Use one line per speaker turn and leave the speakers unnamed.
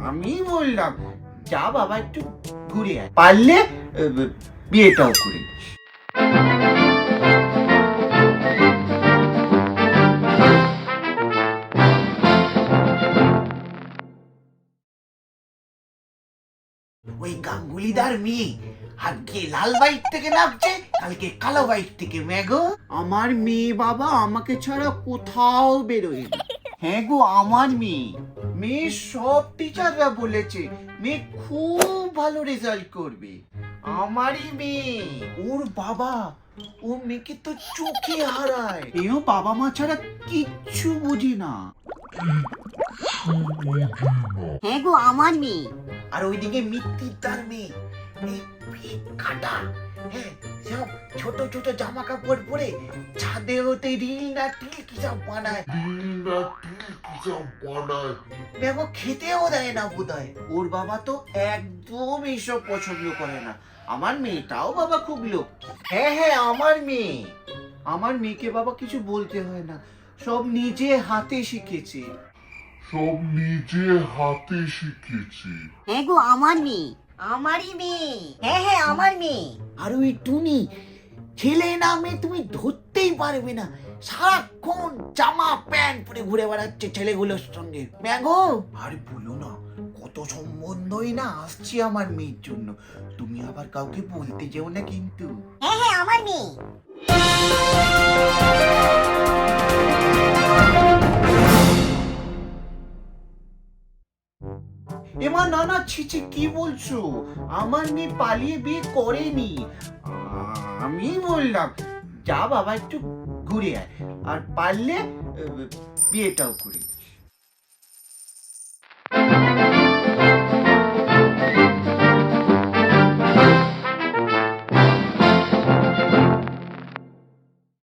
আমি বললাম যা বাবা একটু ঘুরে আয়, পারলে বিয়েটাও করে দিস। ওই গাঙ্গুলিদার মেয়ে আজকে লাল বাইক থেকে নামছে, কালকে কালো বাইক থেকে। ম্যাগো, আমার মেয়ে বাবা আমাকে ছাড়া কোথাও বেরোয় না। হ্যাঁ গো, আমার মেয়ে সব টিচাররা বলেছে মেয়ে খুব ভালো রেজাল্ট করবে। আমারই মেয়ে, ওর বাবা ও মেয়েকে তো চোখে হারায়। এও বাবা মা ছাড়া কিচ্ছু বুঝি না।
হ্যাঁ গো, আমার মেয়ে।
আর ওইদিকে মিত্তির মেয়ে কাটা, হ্যাঁ, সব ছোট ছোট জামা কাপড় পরে ছাদে হতে রিল না টিল কি সব বানায়। দেখো খেতেও দেয় না বোধহয়। ওর বাবা তো একদম এইসব পছন্দ করে না। আমার মেয়েটাও বাবা খুব লোক। হ্যাঁ হ্যাঁ, আমার মেয়েকে বাবা কিছু বলতে হয় না, সব নিজে হাতে শিখেছে।
হ্যাঁ গো, আমার মেয়ে। আমারই মেয়ে। হ্যাঁ হ্যাঁ, আমার মেয়ে।
আর ওই টুনি, ছেলে না মেয়ে তুমি ধরতেই পারবে না, সারাক্ষণ জামা প্যান্ট পরে ঘুরে বেড়াচ্ছে ছেলেগুলোর সঙ্গে। ম্যাগো, আর বলো না, কত সম্বন্ধই না আসছে আমার মেয়ের জন্য। তুমি আবার কাউকে বলতে যেও না কিন্তু।
হ্যাঁ হ্যাঁ, আমার মেয়ে।
এমা না না, ছিছি, কি বলছো? আমার মেয়ে পালিয়ে বিয়ে করেনি। আমি বললাম যা বাবা একটু ঘুরে আয়, আর পারলে বিয়েটাও করে দিস।